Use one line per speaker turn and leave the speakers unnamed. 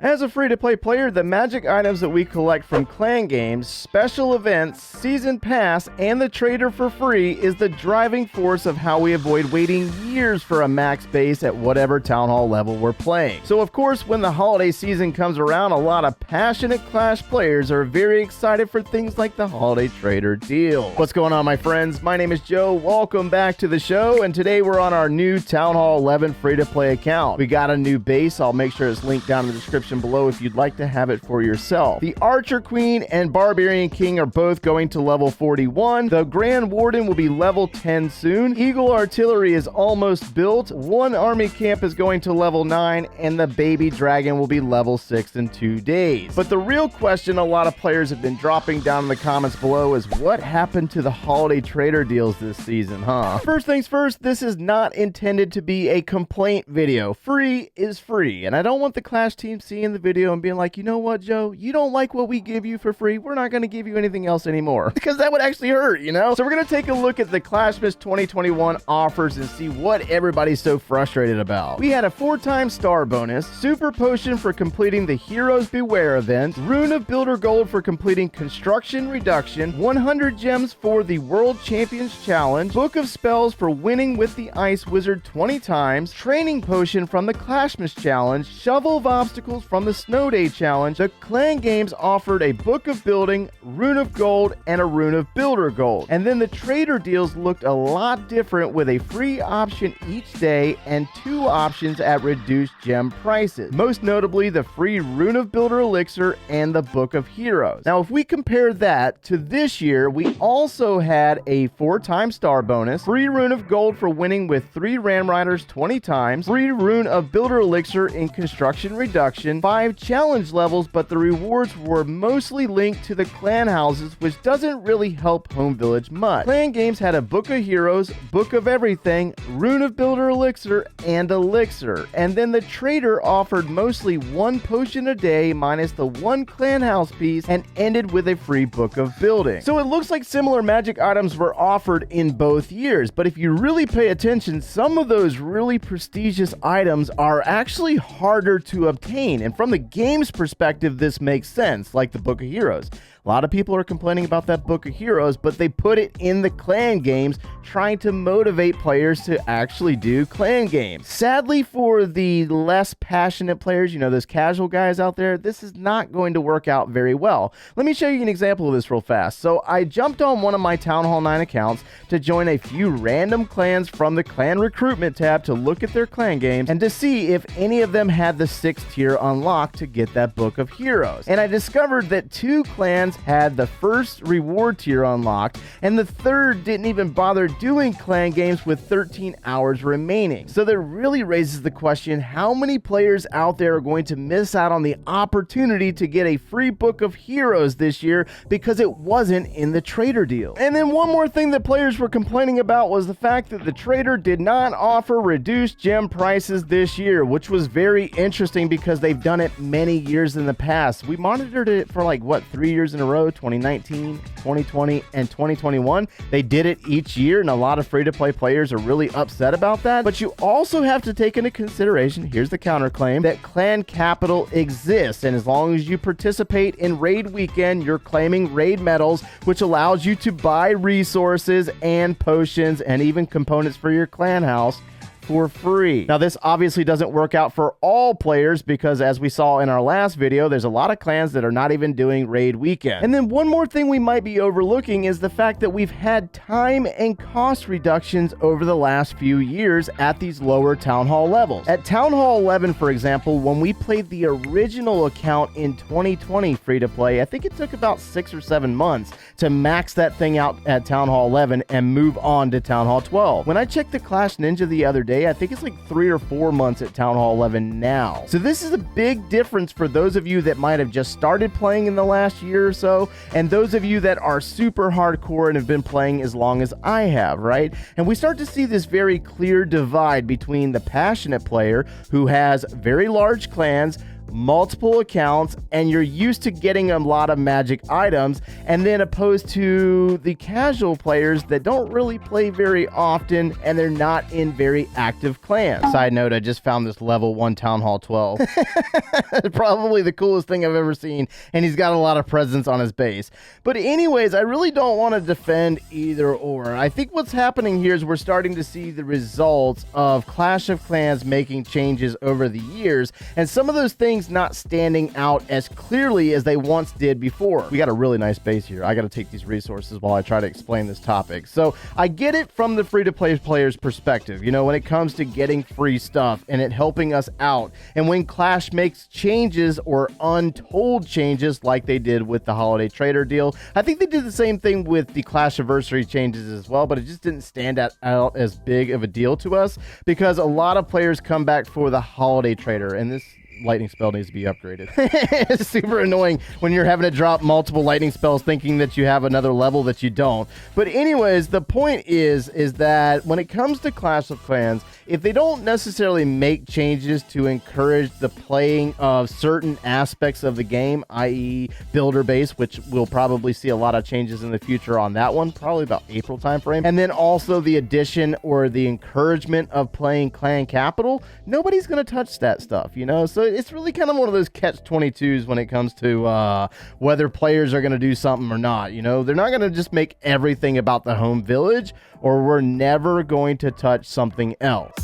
As a free-to-play player, the magic items that we collect from clan games, special events, season pass, and the trader for free is the driving force of how we avoid waiting years for a max base at whatever town hall level we're playing. So of course, when the holiday season comes around, a lot of passionate Clash players are very excited for things like the holiday trader deal. What's going on, my friends? My name is Joe. Welcome back to the show, and today we're on our new Town Hall 11 free-to-play account. We got a new base. I'll make sure it's linked down in the description below if you'd like to have it for yourself. The Archer Queen and Barbarian King are both going to level 41. The Grand Warden will be level 10 soon. Eagle Artillery is almost built. One army camp is going to level 9, and the Baby Dragon will be level 6 in 2 days. But the real question a lot of players have been dropping down in the comments below is what happened to the holiday trader deals this season, huh? First things first, this is not intended to be a complaint video. Free is free, and I don't want the Clash team seeing the video and being like, you know what, Joe, you don't like what we give you for free, we're not going to give you anything else anymore, because that would actually hurt, you know? So we're going to take a look at the Clashmas 2021 offers and see what everybody's so frustrated about. We had a 4-time star bonus, super potion for completing the Heroes Beware event, rune of builder gold for completing construction reduction, 100 gems for the World Champions Challenge, book of spells for winning with the Ice Wizard 20 times, training potion from the Clashmas Challenge, shovel of obstacles from the Snow Day Challenge. The clan games offered a book of building, rune of gold, and a rune of builder gold. And then the trader deals looked a lot different with a free option each day and 2 options at reduced gem prices. Most notably the free rune of builder elixir and the book of heroes. Now if we compare that to this year, we also had a 4-time star bonus, free rune of gold for winning with 3 Ram Riders 20 times, free rune of builder elixir in construction reduction, 5 challenge levels, but the rewards were mostly linked to the clan houses, which doesn't really help home village much. Clan games had a book of heroes, book of everything, rune of builder elixir, and elixir. And then the trader offered mostly 1 potion a day minus the 1 clan house piece and ended with a free book of building. So it looks like similar magic items were offered in both years, but if you really pay attention, some of those really prestigious items are actually harder to obtain. And from the game's perspective, this makes sense, like the Book of Heroes. A lot of people are complaining about that Book of Heroes, but they put it in the clan games, trying to motivate players to actually do clan games. Sadly, for the less passionate players, you know, those casual guys out there, this is not going to work out very well. Let me show you an example of this real fast. So I jumped on one of my Town Hall 9 accounts to join a few random clans from the clan recruitment tab to look at their clan games and to see if any of them had the 6th tier unlocked to get that Book of Heroes. And I discovered that 2 clans had the first reward tier unlocked, and the 3rd didn't even bother doing clan games with 13 hours remaining. So that really raises the question, how many players out there are going to miss out on the opportunity to get a free Book of Heroes this year because it wasn't in the trader deal? And then one more thing that players were complaining about was the fact that the trader did not offer reduced gem prices this year, which was very interesting because they've done it many years in the past. We monitored it for like, what, 3 years in a row, 2019, 2020, and 2021. They did it each year, and a lot of free-to-play players are really upset about that. But you also have to take into consideration, here's the counterclaim, that clan capital exists, and as long as you participate in raid weekend, you're claiming raid medals, which allows you to buy resources and potions and even components for your clan house for free. Now, this obviously doesn't work out for all players because, as we saw in our last video, there's a lot of clans that are not even doing raid weekend. And then one more thing we might be overlooking is the fact that we've had time and cost reductions over the last few years at these lower Town Hall levels. At Town Hall 11, for example, when we played the original account in 2020 free-to-play, I think it took about 6 or 7 months to max that thing out at Town Hall 11 and move on to Town Hall 12. When I checked the Clash Ninja the other day, I think it's like 3 or 4 months at Town Hall 11 now. So this is a big difference for those of you that might have just started playing in the last year or so, and those of you that are super hardcore and have been playing as long as I have, right? And we start to see this very clear divide between the passionate player who has very large clans, multiple accounts, and you're used to getting a lot of magic items, and then opposed to the casual players that don't really play very often and they're not in very active clans. Side note, I just found this level 1 Town Hall 12. Probably the coolest thing I've ever seen, and he's got a lot of presence on his base. But anyways, I really don't want to defend either or. I think what's happening here is we're starting to see the results of Clash of Clans making changes over the years, and some of those things not standing out as clearly as they once did before. We got a really nice base here. I got to take these resources while I try to explain this topic. So I get it from the free-to-play player's perspective, you know, when it comes to getting free stuff and it helping us out. And when Clash makes changes or untold changes like they did with the Holiday Trader deal, I think they did the same thing with the Clashiversary changes as well, but it just didn't stand out as big of a deal to us because a lot of players come back for the Holiday Trader, and this lightning spell needs to be upgraded. It's super annoying when you're having to drop multiple lightning spells thinking that you have another level that you don't. But anyways, the point is that when it comes to Clash of Clans, if they don't necessarily make changes to encourage the playing of certain aspects of the game, i.e. builder base, which we'll probably see a lot of changes in the future on that one, probably about April timeframe, and then also the addition or the encouragement of playing Clan Capital, nobody's going to touch that stuff, you know? So it's really kind of one of those catch-22s when it comes to whether players are going to do something or not. You know, they're not going to just make everything about the home village, or we're never going to touch something else.